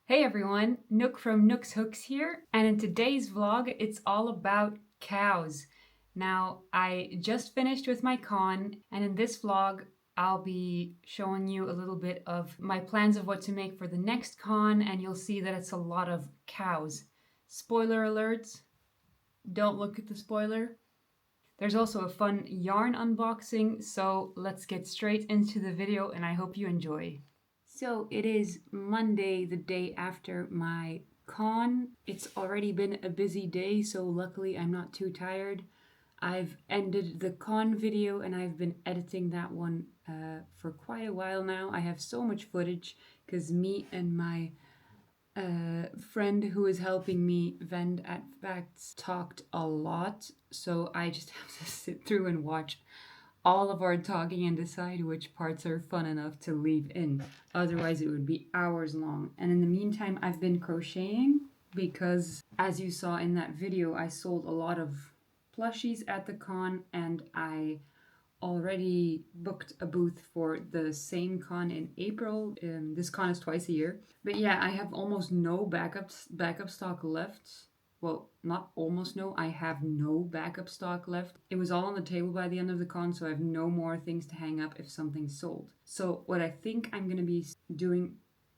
Hey everyone, Nook from Nook's Hooks here, and in today's vlog it's all about cows. Now, I just finished with my con, and in this vlog I'll be showing you a little bit of my plans of what to make for the next con, and you'll see that it's a lot of cows. Spoiler alert, don't look at the spoiler. There's also a fun yarn unboxing, so let's get straight into the video and I hope you enjoy. So it is Monday, the day after my con. It's already been a busy day, so luckily I'm not too tired. I've ended the con video and I've been editing that one for quite a while now. I have so much footage because me and my friend who is helping me vend at Facts talked a lot, so I just have to sit through and watch all of our talking and decide which parts are fun enough to leave in. Otherwise, it would be hours long. And in the meantime, I've been crocheting because, as you saw in that video, I sold a lot of plushies at the con, and I already booked a booth for the same con in April. This con is twice a year. But yeah, I have almost no backup stock left. Well, not almost no, I have no backup stock left. It was all on the table by the end of the con, so I have no more things to hang up if something's sold. So what I think I'm going to be doing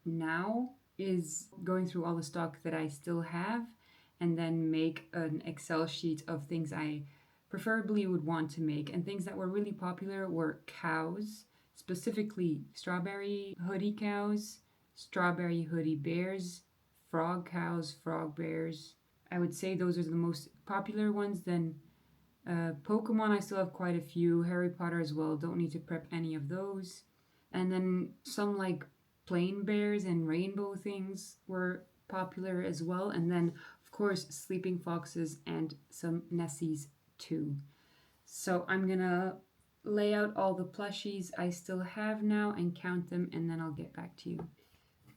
now is going through all the stock that I still have and then make an Excel sheet of things I preferably would want to make. And things that were really popular were cows, specifically strawberry hoodie cows, strawberry hoodie bears, frog cows, frog bears. I would say those are the most popular ones. Then Pokemon, I still have quite a few. Harry Potter as well, don't need to prep any of those. And then some like plain bears and rainbow things were popular as well. And then, of course, sleeping foxes and some Nessies too. So I'm gonna lay out all the plushies I still have now and count them, and then I'll get back to you.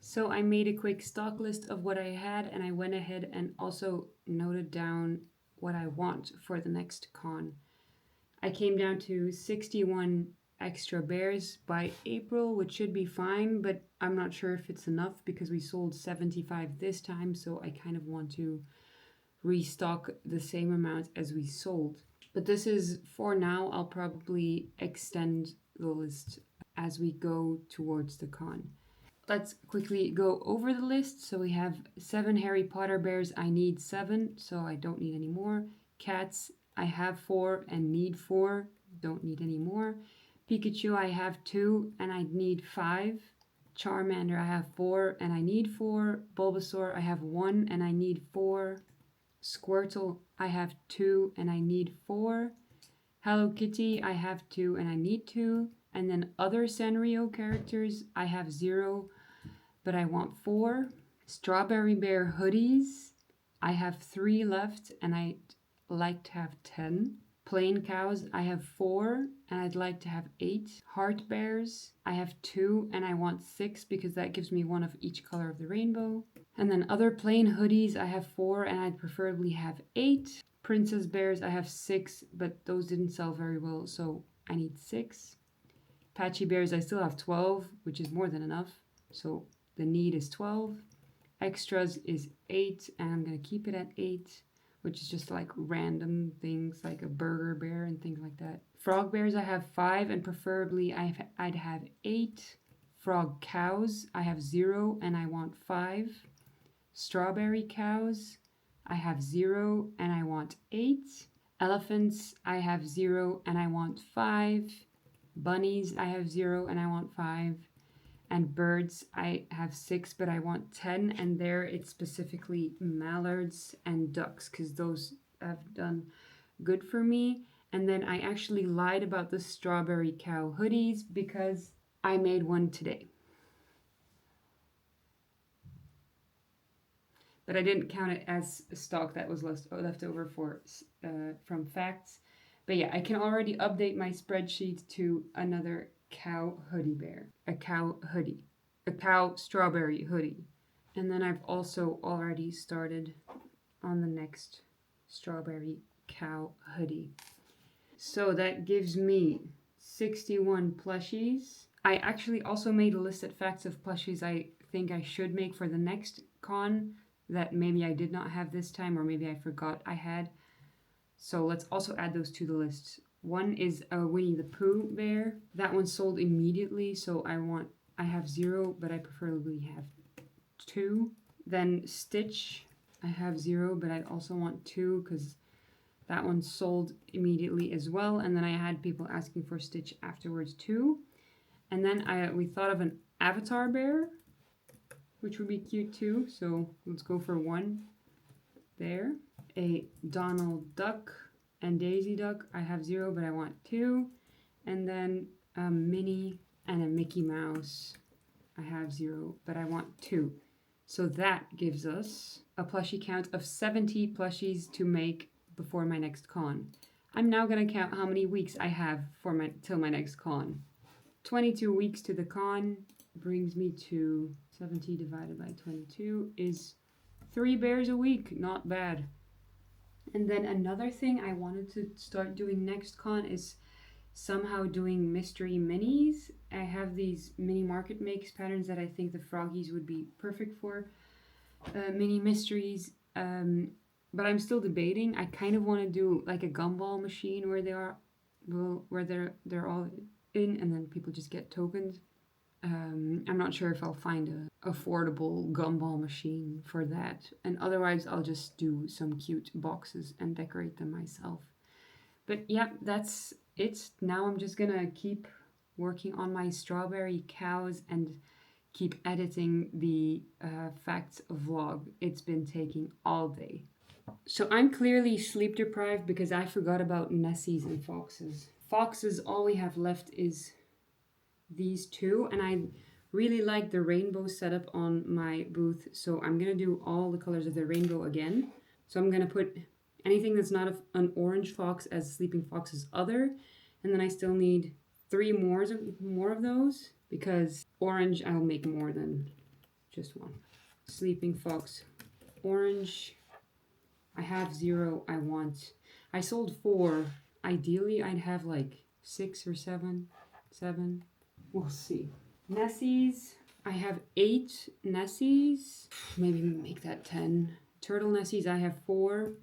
So I made a quick stock list of what I had, and I went ahead and also noted down what I want for the next con. I came down to 61 extra bears by April, which should be fine, but I'm not sure if it's enough because we sold 75 this time, so I kind of want to restock the same amount as we sold. But this is for now. I'll probably extend the list as we go towards the con. Let's quickly go over the list. So we have 7 Harry Potter bears. I need 7, so I don't need any more. Cats, I have 4 and need 4. Don't need any more. Pikachu, I have 2 and I need 5. Charmander, I have 4 and I need 4. Bulbasaur, I have 1 and I need 4. Squirtle, I have 2 and I need 4. Hello Kitty, I have 2 and I need 2. And then other Sanrio characters, I have 0, but I want 4. Strawberry Bear hoodies, I have 3 left and I'd like to have 10. Plain cows, I have 4 and I'd like to have 8. Heart bears, I have 2 and I want 6 because that gives me one of each color of the rainbow. And then other plain hoodies, I have 4 and I'd preferably have 8. Princess bears, I have 6, but those didn't sell very well, so I need 6. Patchy bears, I still have 12, which is more than enough, so the need is 12. Extras is 8, and I'm going to keep it at 8, which is just like random things like a burger bear and things like that. Frog bears, I have 5, and preferably I'd have 8. Frog cows, I have 0, and I want 5. Strawberry cows, I have 0 and I want 8. Elephants, I have 0 and I want 5. Bunnies, I have 0 and I want 5. And birds, I have 6 but I want 10. And there it's specifically mallards and ducks because those have done good for me. And then I actually lied about the strawberry cow hoodies because I made one today. But I didn't count it as stock that was left over from Facts. But yeah, I can already update my spreadsheet to another cow hoodie bear, a cow hoodie, a cow strawberry hoodie. And then I've also already started on the next strawberry cow hoodie. So that gives me 61 plushies. I actually also made a list at Facts of plushies I think I should make for the next con that maybe I did not have this time, or maybe I forgot I had. So let's also add those to the list. One is a Winnie the Pooh bear. That one sold immediately, so I have 0, but I preferably have 2. Then Stitch, I have 0, but I also want 2 because that one sold immediately as well. And then I had people asking for Stitch afterwards too. And then we thought of an Avatar bear, which would be cute too. So let's go for 1 there. A Donald Duck and Daisy Duck, I have 0, but I want 2. And then a Minnie and a Mickey Mouse, I have 0, but I want 2. So that gives us a plushie count of 70 plushies to make before my next con. I'm now going to count how many weeks I have till my next con. 22 weeks to the con brings me to 70 divided by 22 is 3 bears a week. Not bad. And then another thing I wanted to start doing next con is somehow doing mystery minis. I have these mini market makes patterns that I think the froggies would be perfect for mini mysteries. But I'm still debating. I kind of want to do like a gumball machine where they're all in, and then people just get tokens. I'm not sure if I'll find an affordable gumball machine for that. And otherwise, I'll just do some cute boxes and decorate them myself. But yeah, that's it. Now I'm just gonna keep working on my strawberry cows and keep editing the facts vlog. It's been taking all day. So I'm clearly sleep deprived because I forgot about Nessies and foxes. Foxes, all we have left is these 2, and I really like the rainbow setup on my booth, so I'm gonna do all the colors of the rainbow again. So I'm gonna put anything that's not an orange fox as Sleeping Fox's other, and then I still need 3 more of those because orange I'll make more than just 1. Sleeping Fox orange, I have 0. I sold 4. Ideally I'd have like 6 or 7. We'll see. Nessies, I have 8 Nessies. Maybe make that 10. Turtle Nessies, I have 4.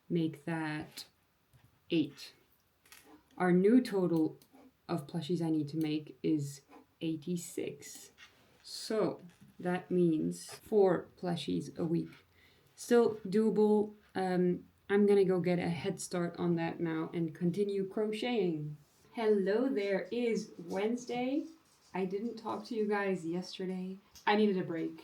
Make that 8. Our new total of plushies I need to make is 86. So that means 4 plushies a week. Still doable. I'm gonna go get a head start on that now and continue crocheting. Hello, there is Wednesday. I didn't talk to you guys yesterday. I needed a break.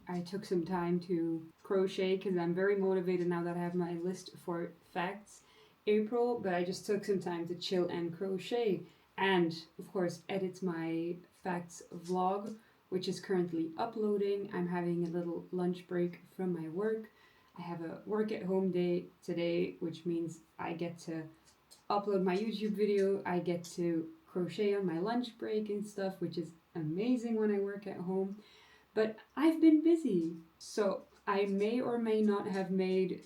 I took some time to crochet because I'm very motivated now that I have my list for facts April, but I just took some time to chill and crochet and of course edit my facts vlog, which is currently uploading. I'm having a little lunch break from my work. I have a work at home day today, which means I get to upload my YouTube video. I get to crochet on my lunch break and stuff, which is amazing when I work at home. But I've been busy, so I may or may not have made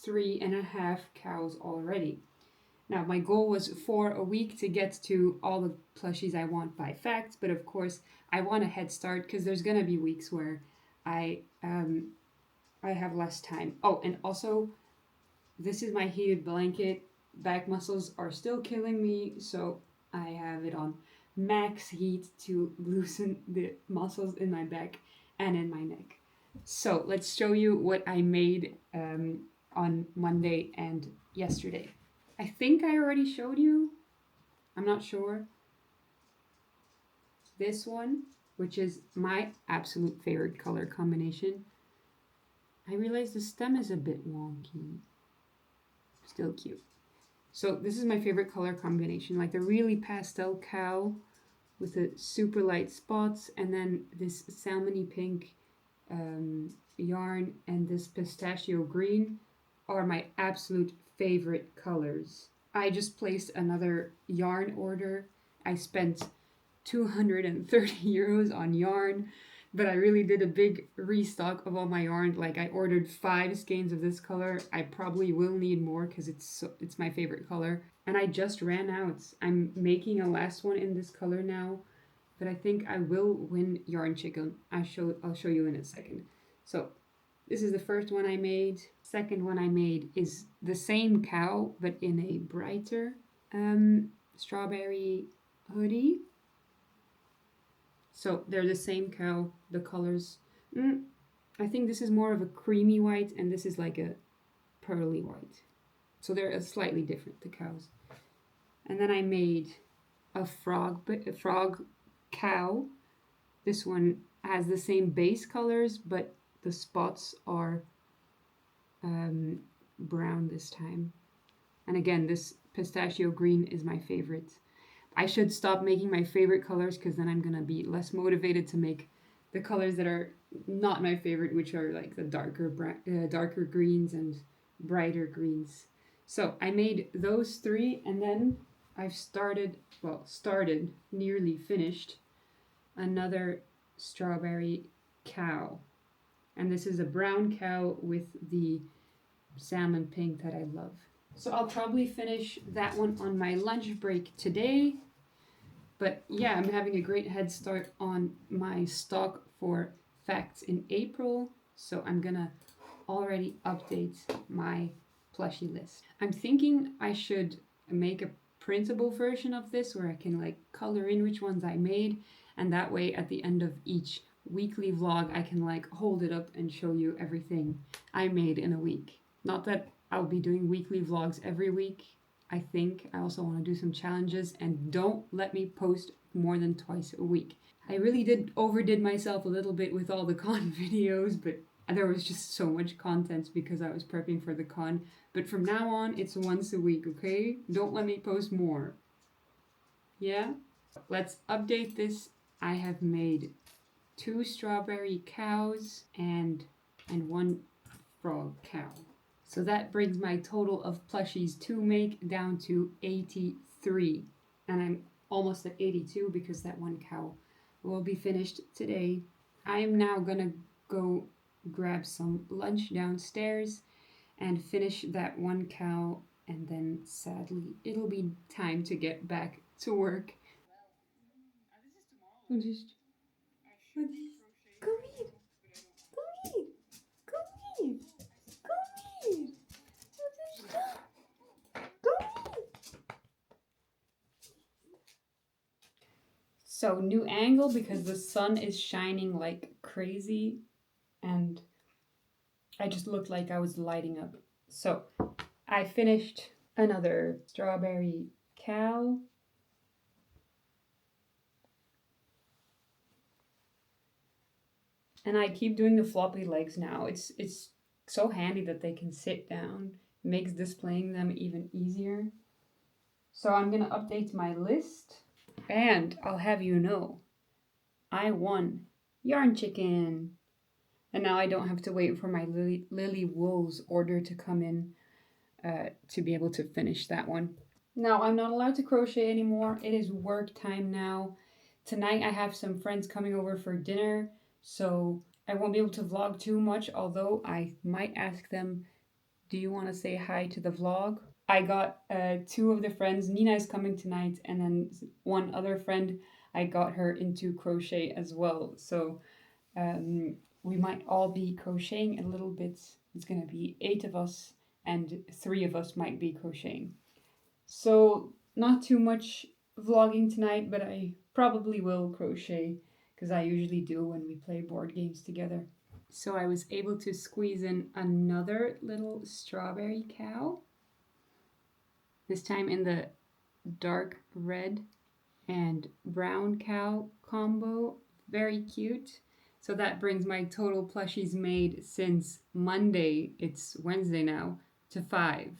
3.5 cows already. Now, my goal was 4 a week to get to all the plushies I want by facts, but of course I want a head start because there's gonna be weeks where I have less time. Oh, and also, this is my heated blanket. Back muscles are still killing me, so I have it on max heat to loosen the muscles in my back and in my neck. So let's show you what I made on Monday and yesterday. I think I already showed you. I'm not sure. This one, which is my absolute favorite color combination. I realize the stem is a bit wonky. Still cute. So this is my favorite color combination, like the really pastel cow with the super light spots, and then this salmony pink yarn and this pistachio green are my absolute favorite colors. I just placed another yarn order. I spent 230 euros on yarn, but I really did a big restock of all my yarn. Like I ordered 5 skeins of this color. I probably will need more because it's my favorite color. And I just ran out. I'm making a last one in this color now. but I think I will win Yarn Chicken. I'll show you in a second. So this is the first one I made. Second one I made is the same cow, but in a brighter strawberry hoodie. So they're the same cow, the colors. I think this is more of a creamy white and this is like a pearly white. So they're slightly different, the cows. And then I made a frog cow. This one has the same base colors, but the spots are brown this time. And again, this pistachio green is my favorite. I should stop making my favorite colors because then I'm gonna be less motivated to make the colors that are not my favorite, which are like the darker greens and brighter greens. So I made those three, and then I've nearly finished another strawberry cow. And this is a brown cow with the salmon pink that I love. So I'll probably finish that one on my lunch break today. But yeah, I'm having a great head start on my stock for facts in April. So I'm gonna already update my plushie list. I'm thinking I should make a printable version of this where I can like color in which ones I made, and that way at the end of each weekly vlog I can like hold it up and show you everything I made in a week. Not that I'll be doing weekly vlogs every week. I think I also want to do some challenges, and don't let me post more than twice a week. I really overdid myself a little bit with all the con videos, but there was just so much content because I was prepping for the con. But from now on, it's once a week, okay? Don't let me post more. Yeah? Let's update this. I have made 2 strawberry cows and 1 frog cow. So that brings my total of plushies to make down to 83. And I'm almost at 82 because that 1 cow will be finished today. I am now gonna go grab some lunch downstairs and finish that 1 cow, and then sadly it'll be time to get back to work. Come here. Come here. Come here. Come here. So new angle because the sun is shining like crazy and I just looked like I was lighting up. So I finished another strawberry cow. And I keep doing the floppy legs now. It's so handy that they can sit down. It makes displaying them even easier. So I'm gonna update my list. And I'll have you know, I won Yarn Chicken. And now I don't have to wait for my Lily Wool's order to come in to be able to finish that one. Now, I'm not allowed to crochet anymore. It is work time now. Tonight I have some friends coming over for dinner, so I won't be able to vlog too much, although I might ask them, do you want to say hi to the vlog? I got 2 of the friends. Nina is coming tonight, and then one other friend, I got her into crochet as well. So we might all be crocheting a little bit. It's going to be 8 of us, and 3 of us might be crocheting. So not too much vlogging tonight, but I probably will crochet because I usually do when we play board games together. So I was able to squeeze in another little strawberry cow, this time in the dark red and brown cow combo. Very cute. So that brings my total plushies made since Monday, it's Wednesday now, to 5.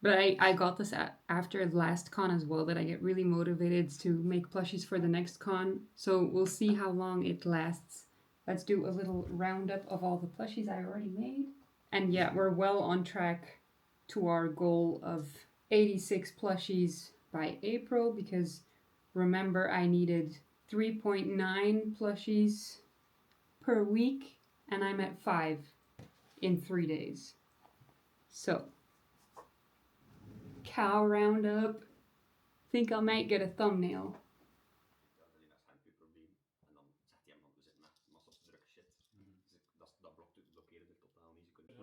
But I got this after last con as well, that I get really motivated to make plushies for the next con. So we'll see how long it lasts. Let's do a little roundup of all the plushies I already made. And yeah, we're well on track to our goal of 86 plushies by April, because remember I needed 3.9 plushies per week, and I'm at 5 in 3 days. So cow roundup. Think I might get a thumbnail.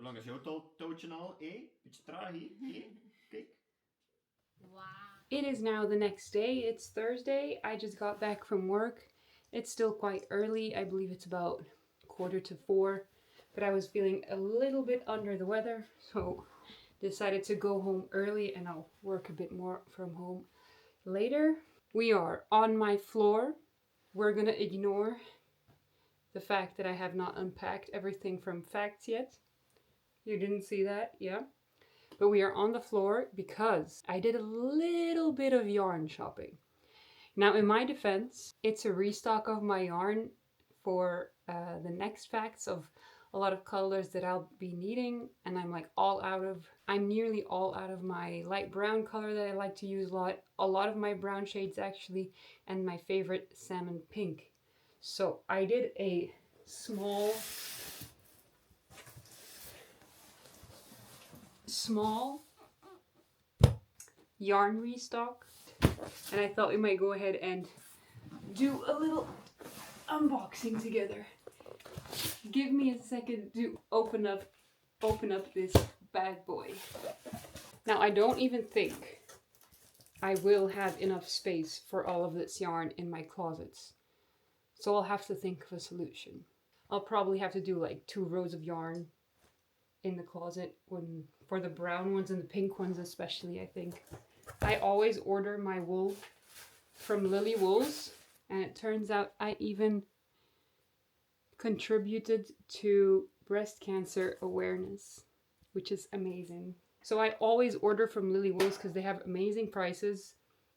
lang is jouw touwtje al? Beetje traag hier? Kijk. Wow. It is now the next day. It's Thursday. I just got back from work. It's still quite early. I believe it's about 3:45. But I was feeling a little bit under the weather, so decided to go home early and I'll work a bit more from home later. We are on my floor. We're gonna ignore the fact that I have not unpacked everything from Facts yet. You didn't see that, yeah? But we are on the floor because I did a little bit of yarn shopping. Now, in my defense, it's a restock of my yarn for the next Facts of a lot of colors that I'll be needing, and I'm nearly all out of my light brown color that I like to use a lot of my brown shades actually, and my favorite salmon pink. So I did a small yarn restock, and I thought we might go ahead and do a little unboxing together. Give me a second to open up this bad boy. Now, I don't even think I will have enough space for all of this yarn in my closets, so I'll have to think of a solution. I'll probably have to do like 2 rows of yarn in the closet for the brown ones and the pink ones especially, I think. I always order my wool from Lily Wools, and it turns out I even contributed to breast cancer awareness, which is amazing. So I always order from Lily Wools because they have amazing prices.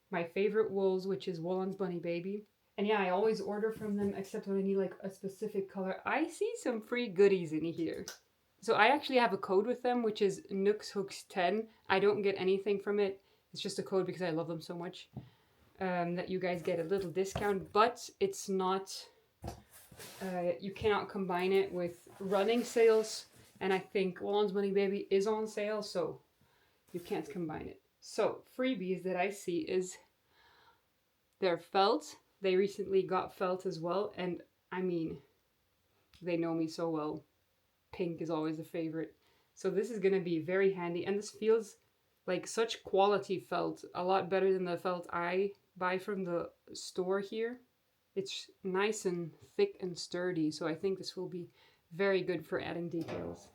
My favorite wools, which is Woolon's Bunny Baby. And yeah, I always order from them except when I need like a specific color. I see some free goodies in here. So I actually have a code with them, which is NooksHooks10. I don't get anything from it. It's just a code because I love them so much. That you guys get a little discount, but it's not, you cannot combine it with running sales. And I think Woolon's Bunny Baby is on sale, so you can't combine it. So freebies that I see is their felt. They recently got felt as well, and I mean, they know me so well. Pink is always a favorite. So this is going to be very handy, and this feels like such quality felt, a lot better than the felt I buy from the store here. It's nice and thick and sturdy, so I think this will be very good for adding details.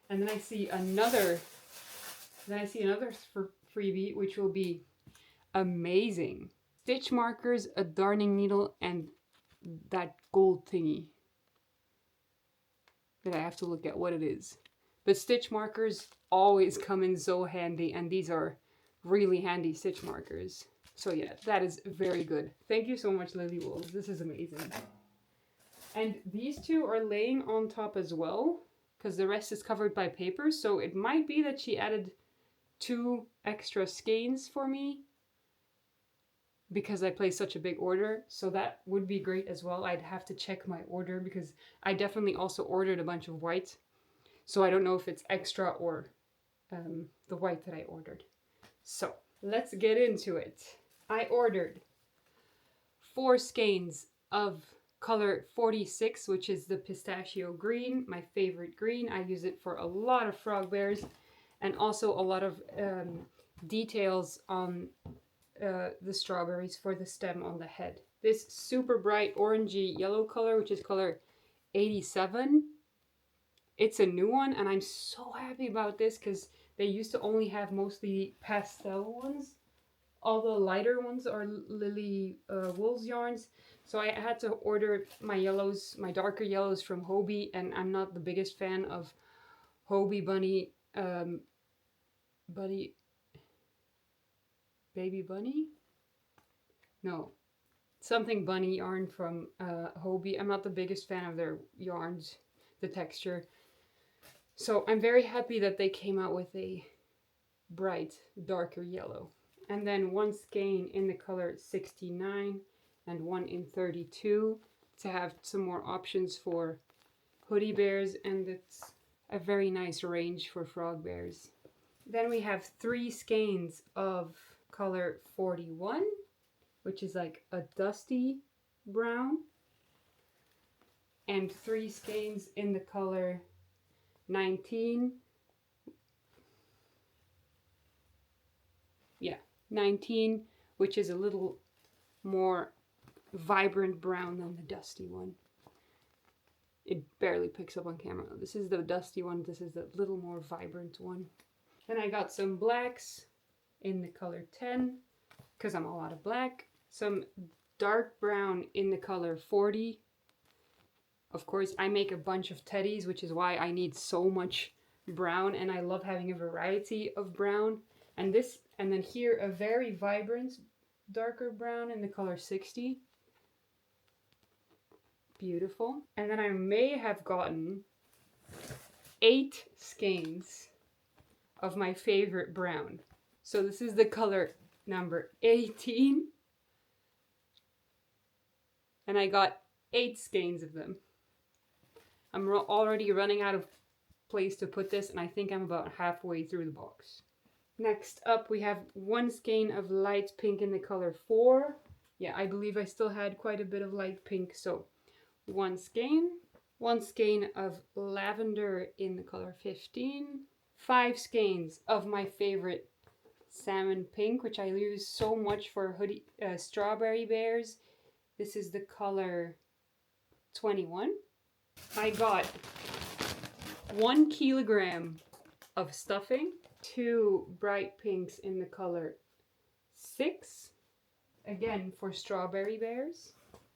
And then I see another freebie, which will be amazing. Stitch markers, a darning needle, and that gold thingy that I have to look at what it is. But stitch markers always come in so handy, and these are really handy stitch markers. So yeah, that is very good. Thank you so much, Lily Wools. This is amazing. And these two are laying on top as well, because the rest is covered by paper. So it might be that she added 2 extra skeins for me because I placed such a big order. So that would be great as well. I'd have to check my order because I definitely also ordered a bunch of white. So I don't know if it's extra or the white that I ordered. So let's get into it. I ordered 4 skeins of color 46, which is the pistachio green, my favorite green. I use it for a lot of frog bears and also a lot of details on the strawberries for the stem on the head. This super bright orangey yellow color, which is color 87. It's a new one, and I'm so happy about this because they used to only have mostly pastel ones. All the lighter ones are Lily Wools yarns. So I had to order my yellows, my darker yellows from Hobie, and I'm not the biggest fan of Hobie Bunny, Baby Bunny? No, something bunny yarn from Hobie. I'm not the biggest fan of their yarns, the texture. So I'm very happy that they came out with a bright, darker yellow. And then 1 skein in the color 69 and 1 in 32 to have some more options for hoodie bears, and it's a very nice range for frog bears. Then we have 3 skeins of color 41, which is like a dusty brown, and 3 skeins in the color 19. Yeah, 19, which is a little more vibrant brown than the dusty one. It barely picks up on camera. This is the dusty one. This is the little more vibrant one. Then I got some blacks in the color 10, because I'm all out of black. Some dark brown in the color 40. Of course, I make a bunch of teddies, which is why I need so much brown, and I love having a variety of brown. And then here a very vibrant darker brown in the color 60. Beautiful. And then I may have gotten 8 skeins of my favorite brown. So this is the color number 18. And I got 8 skeins of them. I'm already running out of place to put this, and I think I'm about halfway through the box. Next up, we have 1 skein of light pink in the color 4. Yeah, I believe I still had quite a bit of light pink, so 1 skein. 1 skein of lavender in the color 15. 5 skeins of my favorite salmon pink, which I use so much for hoodie strawberry bears. This is the color 21. I got 1 kilogram of stuffing, 2 bright pinks in the color 6, again for strawberry bears.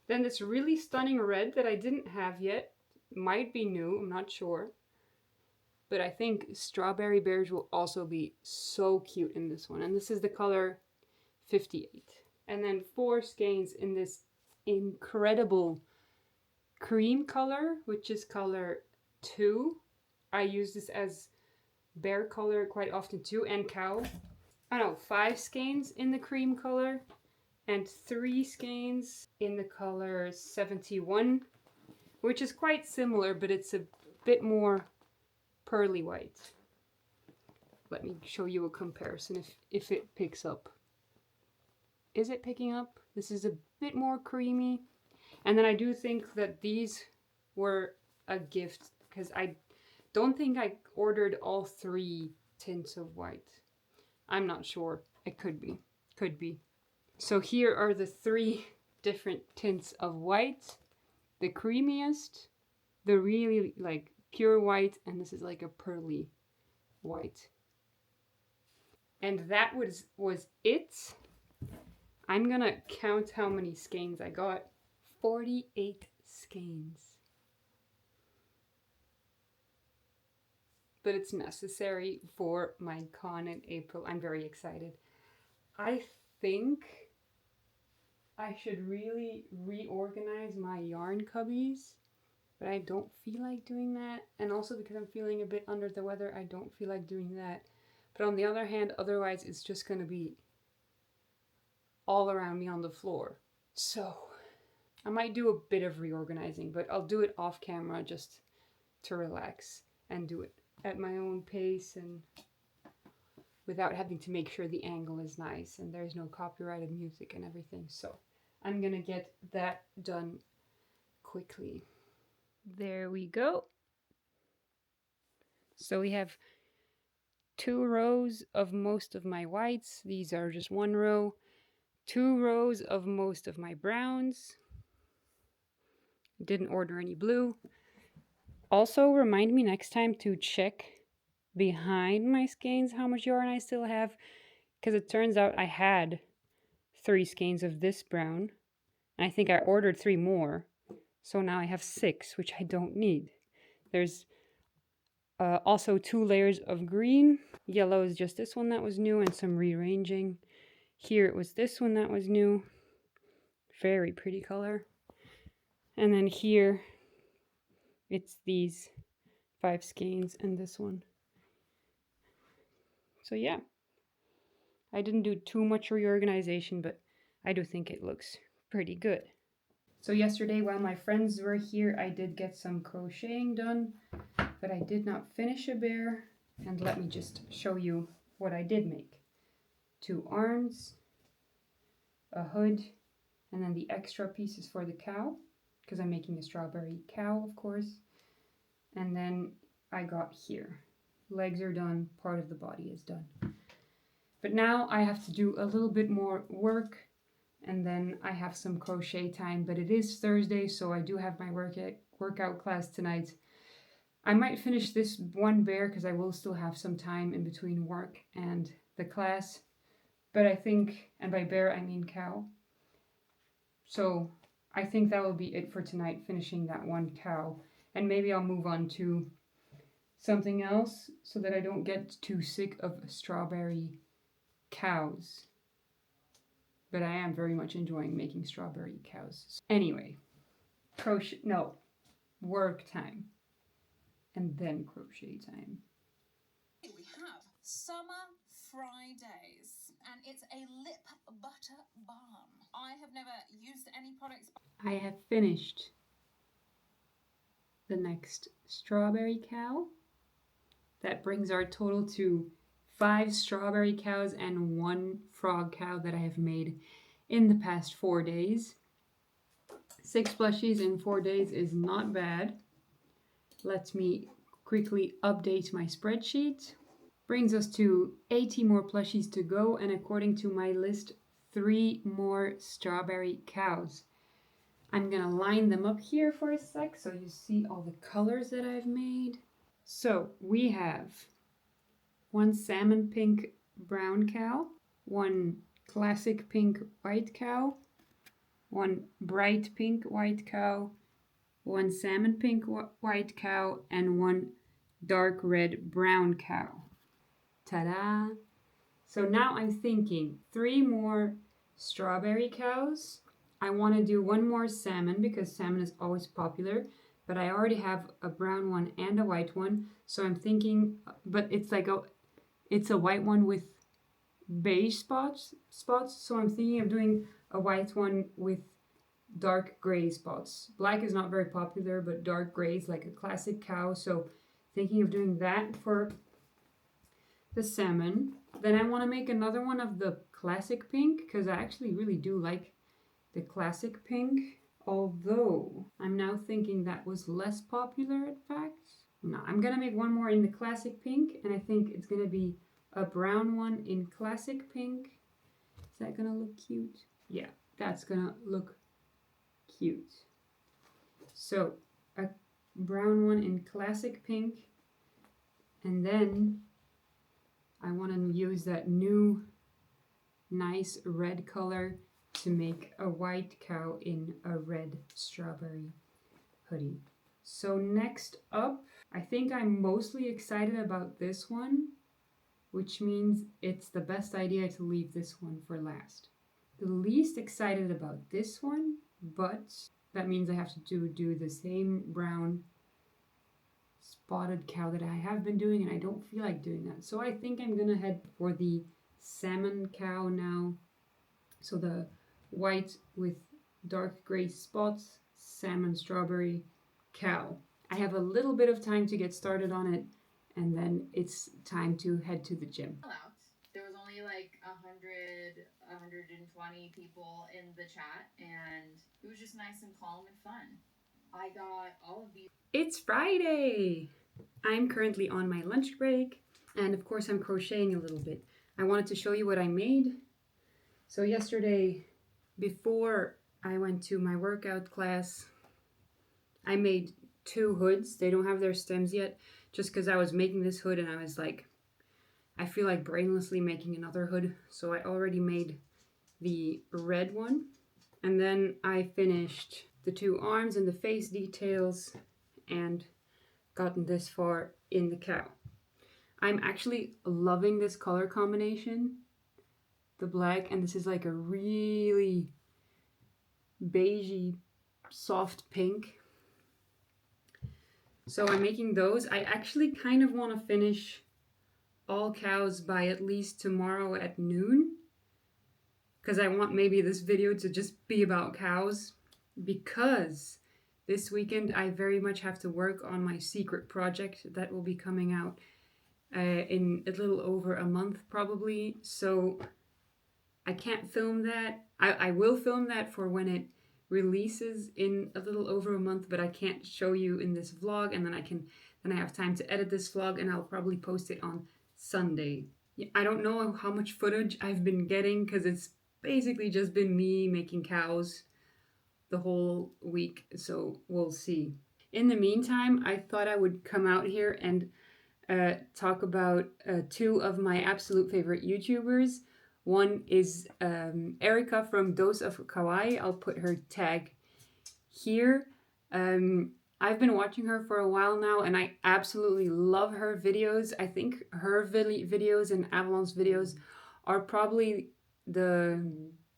Then this really stunning red that I didn't have yet, might be new, I'm not sure. But I think strawberry bears will also be so cute in this one. And this is the color 58. And then 4 skeins in this incredible cream color, which is color 2. I use this as bear color quite often too, and cow. I don't know, 5 skeins in the cream color and 3 skeins in the color 71, which is quite similar, but it's a bit more pearly white. Let me show you a comparison if it picks up. Is it picking up? This is a bit more creamy. And then I do think that these were a gift, because I don't think I ordered all 3 tints of white. I'm not sure. It could be. Could be. So here are the 3 different tints of white. The creamiest, the really like pure white, and this is like a pearly white. And that was it. I'm gonna count how many skeins I got. 48 skeins. But it's necessary for my con in April. I'm very excited. I think I should really reorganize my yarn cubbies, but I don't feel like doing that. And also because I'm feeling a bit under the weather, I don't feel like doing that. But on the other hand, otherwise it's just gonna be all around me on the floor. So I might do a bit of reorganizing, but I'll do it off camera just to relax and do it at my own pace and without having to make sure the angle is nice and there's no copyrighted music and everything. So I'm gonna get that done quickly. There we go. So we have 2 rows of most of my whites. These are just 1 row. 2 rows of most of my browns. Didn't order any blue. Also, remind me next time to check behind my skeins how much yarn I still have, because it turns out I had 3 skeins of this brown, and I think I ordered 3 more, so now I have 6, which I don't need. There's also 2 layers of green. Yellow is just this one that was new and some rearranging. Here it was this one that was new. Very pretty color. And then here it's these 5 skeins and this one. So yeah, I didn't do too much reorganization, but I do think it looks pretty good. So yesterday while my friends were here, I did get some crocheting done, but I did not finish a bear. And let me just show you what I did make. 2 arms, a hood, and then the extra pieces for the cow, because I'm making a strawberry cow, of course. And then I got here. Legs are done, part of the body is done. But now I have to do a little bit more work, and then I have some crochet time, but it is Thursday, so I do have my workout class tonight. I might finish this one bear because I will still have some time in between work and the class. But I think, and by bear I mean cow. So I think that will be it for tonight, finishing that one cow. And maybe I'll move on to something else so that I don't get too sick of strawberry cows. But I am very much enjoying making strawberry cows. Anyway, work time. And then crochet time. We have Summer Fridays, and it's a lip butter balm. I have never used any products. I have finished the next strawberry cow. That brings our total to 5 strawberry cows and 1 frog cow that I have made in the past 4 days. 6 plushies in 4 days is not bad. Let me quickly update my spreadsheet. Brings us to 80 more plushies to go, and according to my list, 3 more strawberry cows. I'm gonna line them up here for a sec so you see all the colors that I've made. So we have 1 salmon pink brown cow, 1 classic pink white cow, 1 bright pink white cow, 1 salmon pink white cow, and 1 dark red brown cow. Ta-da! So now I'm thinking 3 more strawberry cows. I want to do 1 more salmon because salmon is always popular, but I already have a brown one and a white one. So I'm thinking, but it's a white one with beige spots. So I'm thinking of doing a white one with dark gray spots. Black is not very popular, but dark gray is like a classic cow. So thinking of doing that for the salmon. Then I want to make another one of the classic pink because I actually really do like the classic pink. Although I'm now thinking that was less popular in fact. No, I'm gonna make 1 more in the classic pink, and I think it's gonna be a brown one in classic pink. Is that gonna look cute? Yeah, that's gonna look cute. So a brown one in classic pink, and then I want to use that new nice red color to make a white cow in a red strawberry hoodie. So next up, I think I'm mostly excited about this one, which means it's the best idea to leave this one for last. The least excited about this one, but that means I have to do the same brown spotted cow that I have been doing, and I don't feel like doing that. So I think I'm gonna head for the salmon cow now. So the white with dark gray spots, salmon strawberry cow. I have a little bit of time to get started on it, and then it's time to head to the gym. There was only like 120 people in the chat, and it was just nice and calm and fun. I got all of these. It's Friday! I'm currently on my lunch break, and of course I'm crocheting a little bit. I wanted to show you what I made. So yesterday, before I went to my workout class, I made 2 hoods. They don't have their stems yet, just because I was making this hood and I was like, I feel like brainlessly making another hood. So I already made the red one. And then I finished the 2 arms and the face details and gotten this far in the cow. I'm actually loving this color combination. The black, and this is like a really beigey, soft pink. So I'm making those. I actually kind of want to finish all cows by at least tomorrow at noon, because I want maybe this video to just be about cows, because this weekend I very much have to work on my secret project that will be coming out in a little over a month probably. So I can't film that. I will film that for when it releases in a little over a month, but I can't show you in this vlog, and then then I have time to edit this vlog, and I'll probably post it on Sunday. I don't know how much footage I've been getting because it's basically just been me making cows the whole week, so we'll see. In the meantime, I thought I would come out here and talk about two of my absolute favorite YouTubers. One is Erica from Dose of Kawaii. I'll put her tag here. I've been watching her for a while now, and I absolutely love her videos. I think her videos and Avalon's videos are probably the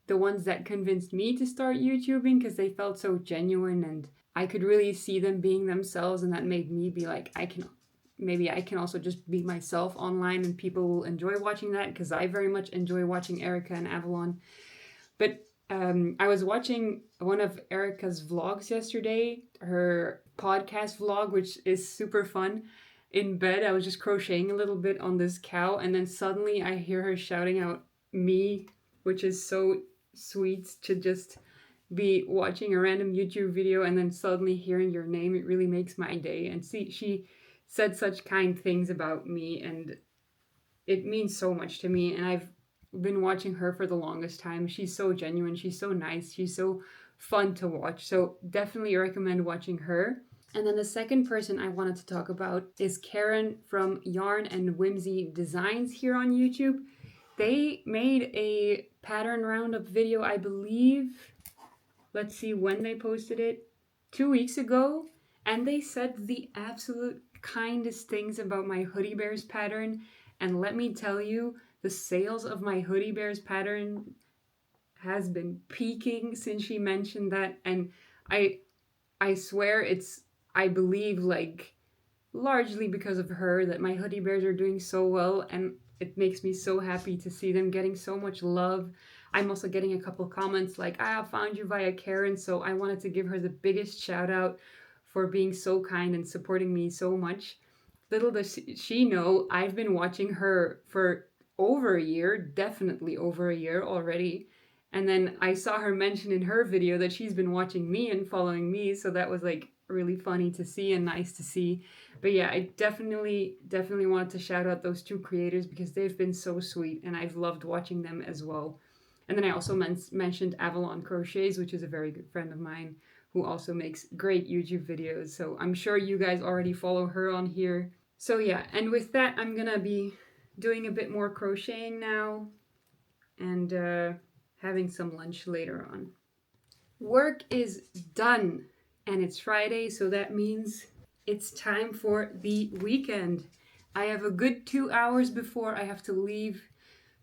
ones that convinced me to start YouTubing, because they felt so genuine and I could really see them being themselves, and that made me be like, maybe I can also just be myself online and people will enjoy watching that, because I very much enjoy watching Erica and Avalon. But I was watching one of Erica's vlogs yesterday, her podcast vlog, which is super fun. In bed, I was just crocheting a little bit on this cow, and then suddenly I hear her shouting out me, which is so sweet to just be watching a random YouTube video and then suddenly hearing your name. It really makes my day. And see, she said such kind things about me, and it means so much to me. And I've been watching her for the longest time. She's so genuine, she's so nice, she's so fun to watch. So definitely recommend watching her. And then the second person I wanted to talk about is Karen from Yarn and Whimsy Designs here on YouTube. They made a pattern roundup video, I believe. Let's see when they posted it. 2 weeks ago. And they said the absolute kindest things about my Hoodie Bears pattern. And let me tell you, the sales of my Hoodie Bears pattern has been peaking since she mentioned that. And I swear I believe, like, largely because of her, that my Hoodie Bears are doing so well, and it makes me so happy to see them getting so much love. I'm also getting a couple comments like, I found you via Karen, so I wanted to give her the biggest shout out for being so kind and supporting me so much. Little does she know, I've been watching her for over a year, definitely over a year already. And then I saw her mention in her video that she's been watching me and following me, so that was like really funny to see and nice to see. But yeah, I definitely wanted to shout out those two creators because they've been so sweet and I've loved watching them as well. And then I also mentioned Avalon Crochets, which is a very good friend of mine who also makes great YouTube videos. So I'm sure you guys already follow her on here. So yeah, and with that, I'm gonna be doing a bit more crocheting now and having some lunch later on. Work is done and it's Friday, so that means it's time for the weekend. I have a good 2 hours before I have to leave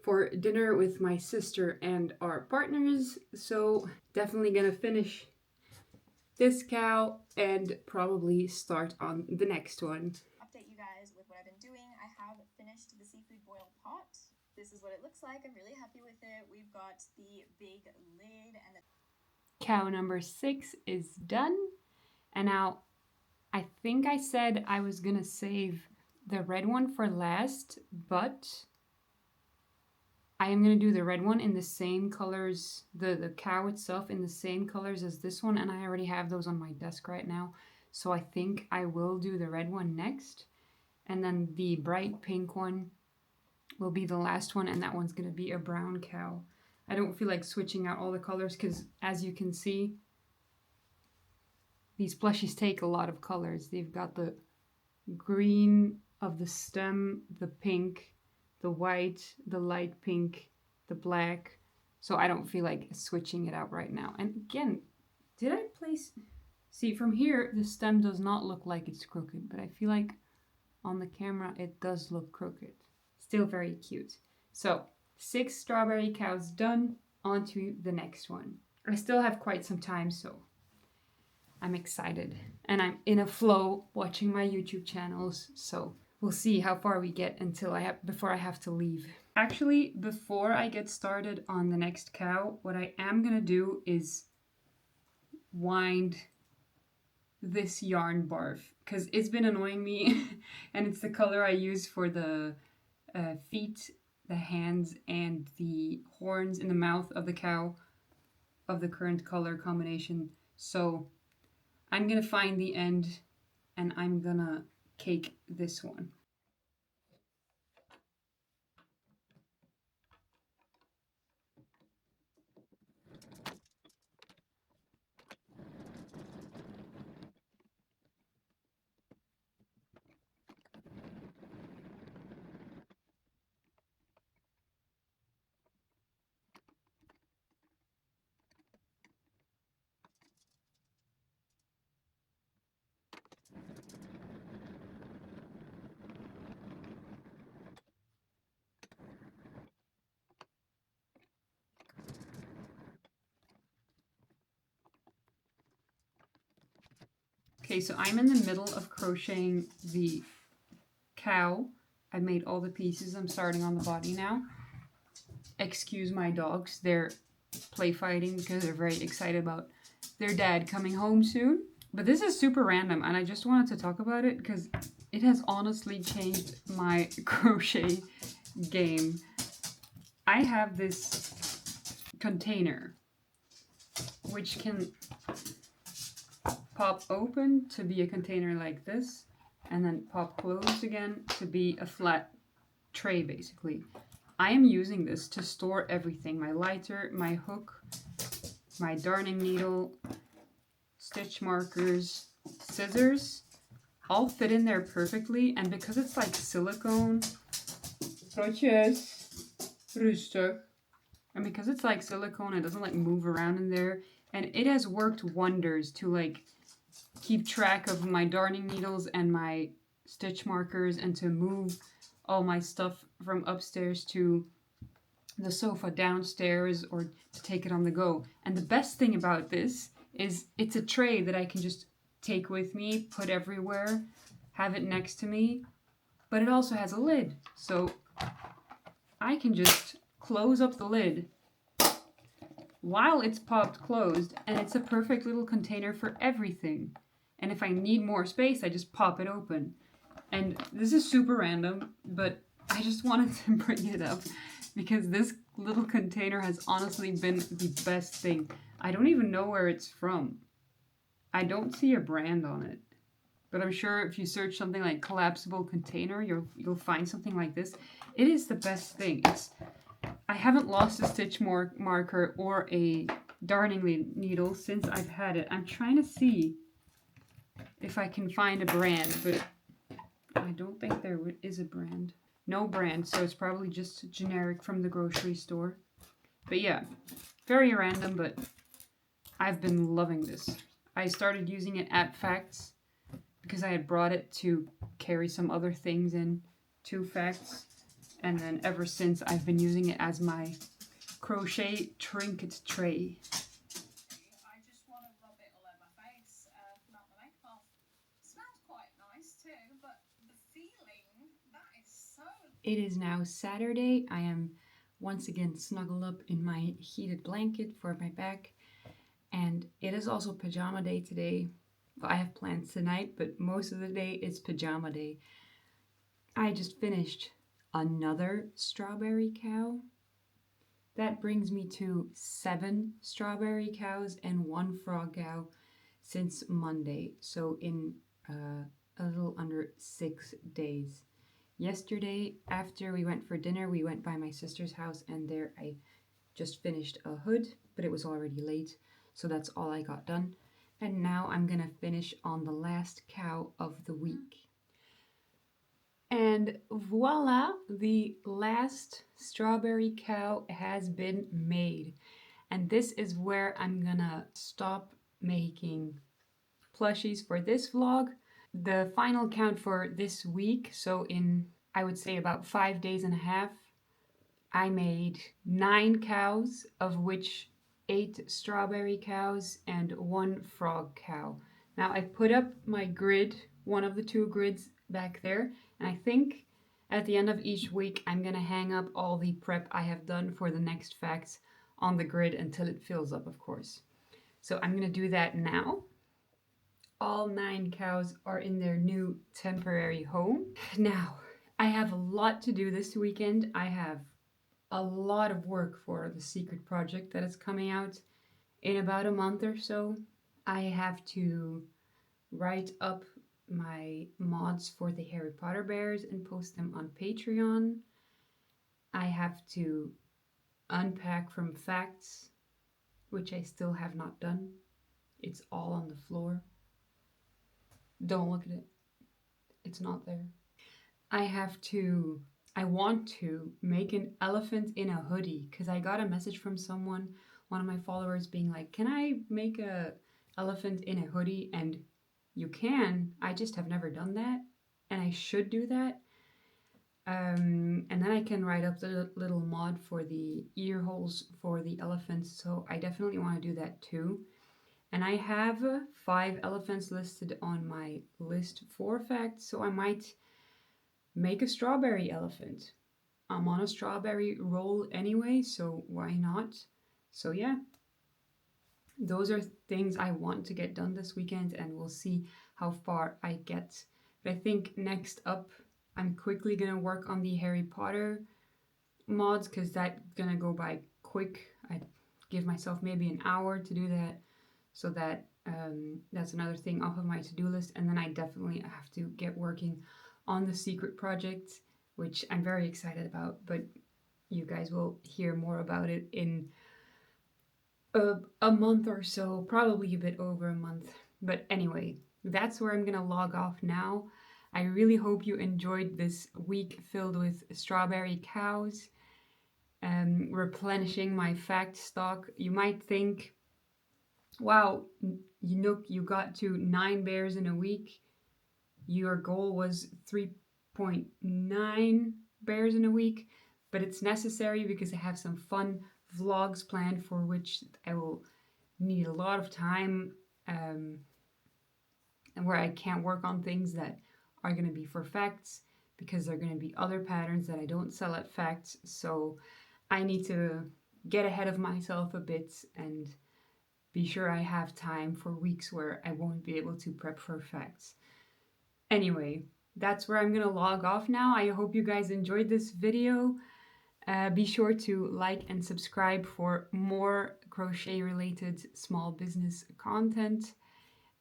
for dinner with my sister and our partners, so definitely gonna finish this cow and probably start on the next one. Update you guys with what I've been doing. I have finished the seafood boil pot. This is what it looks like. I'm really happy with it. We've got the big lid and the cow number 6 is done. And now I think I said I was gonna save the red one for last, but I am going to do the red one in the same colors, the cow itself in the same colors as this one, and I already have those on my desk right now. So I think I will do the red one next, and then the bright pink one will be the last one, and that one's going to be a brown cow. I don't feel like switching out all the colors because, as you can see, these plushies take a lot of colors. They've got the green of the stem, the pink, the white, the light pink, the black. So I don't feel like switching it out right now. And again, did I place... See, from here, the stem does not look like it's crooked, but I feel like on the camera, it does look crooked. Still very cute. So 6 strawberry cows done. On to the next one. I still have quite some time, so I'm excited. And I'm in a flow watching my YouTube channels, so we'll see how far we get before I have to leave. Actually, before I get started on the next cow, what I am gonna do is wind this yarn barf, because it's been annoying me and it's the color I use for the feet, the hands, and the horns in the mouth of the cow of the current color combination. So I'm gonna find the end and I'm gonna cake this one. Okay, so I'm in the middle of crocheting the cow. I made all the pieces. I'm starting on the body now. Excuse my dogs. They're play fighting because they're very excited about their dad coming home soon. But this is super random and I just wanted to talk about it because it has honestly changed my crochet game. I have this container which can pop open to be a container like this and then pop closed again to be a flat tray basically. I am using this to store everything, my lighter, my hook, my darning needle, stitch markers, scissors, all fit in there perfectly. And because it's like silicone, Crochet, Restocking, and because it's like silicone, it doesn't like move around in there. And it has worked wonders to like keep track of my darning needles and my stitch markers and to move all my stuff from upstairs to the sofa downstairs or to take it on the go. And the best thing about this is it's a tray that I can just take with me, put everywhere, have it next to me, but it also has a lid. So I can just close up the lid while it's popped closed, and it's a perfect little container for everything. And if I need more space, I just pop it open. And this is super random, but I just wanted to bring it up because this little container has honestly been the best thing. I don't even know where it's from. I don't see a brand on it. But I'm sure if you search something like collapsible container, you'll find something like this. It is the best thing. I haven't lost a stitch marker or a darning needle since I've had it. I'm trying to see if I can find a brand, but I don't think there is a brand. No brand, so it's probably just generic from the grocery store. But yeah, very random, but I've been loving this. I started using it at Facts because I had brought it to carry some other things in to Facts. And then ever since, I've been using it as my crochet trinket tray. I just want to rub it all over my face, melt the makeup off. Smells quite nice too, but the feeling, that is so... It is now Saturday. I am once again snuggled up in my heated blanket for my back. And it is also pajama day today. Well, I have plans tonight, but most of the day is pajama day. I just finished another strawberry cow. That brings me to 7 strawberry cows and 1 frog cow since Monday. So in a little under 6 days. Yesterday, after we went for dinner, we went by my sister's house and there I just finished a hood, but it was already late. So that's all I got done. And now I'm gonna finish on the last cow of the week. And voila, the last strawberry cow has been made. And this is where I'm gonna stop making plushies for this vlog. The final count for this week, so in I would say about 5 days and a half, I made 9 cows, of which 8 strawberry cows and 1 frog cow. Now I put up my grid, one of the 2 grids back there, and I think at the end of each week I'm gonna hang up all the prep I have done for the next facts on the grid until it fills up, of course. So I'm gonna do that now. All 9 cows are in their new temporary home. Now, I have a lot to do this weekend. I have a lot of work for the secret project that is coming out in about a month or so. I have to write up my mods for the Harry Potter bears and post them on Patreon. I have to unpack from facts, which I still have not done. It's all on the floor. Don't look at it. It's not there. I want to make an elephant in a hoodie because I got a message from someone, one of my followers, being like, can I make a elephant in a hoodie? And you can. I just have never done that, and I should do that. And then I can write up the little mod for the ear holes for the elephants, so I definitely want to do that too. And I have 5 elephants listed on my list for facts, so I might make a strawberry elephant. I'm on a strawberry roll anyway, so why not? So yeah, those are things I want to get done this weekend, and we'll see how far I get. But I think next up, I'm quickly gonna work on the Harry Potter mods because that's gonna go by quick. I give myself maybe an hour to do that, so that's another thing off of my to-do list. And then I definitely have to get working on the secret project, which I'm very excited about, but you guys will hear more about it in a month or so, probably a bit over a month. But anyway, that's where I'm gonna log off now. I really hope you enjoyed this week filled with strawberry cows, replenishing my fact stock. You might think, wow, you got to 9 bears in a week. Your goal was 3.9 bears in a week, but it's necessary because I have some fun vlogs planned for which I will need a lot of time, and where I can't work on things that are going to be for facts because they're going to be other patterns that I don't sell at facts. So I need to get ahead of myself a bit and be sure I have time for weeks where I won't be able to prep for facts. Anyway, that's where I'm gonna log off now. I hope you guys enjoyed this video. Be sure to like and subscribe for more crochet related small business content.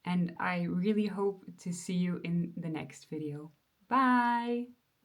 And I really hope to see you in the next video. Bye!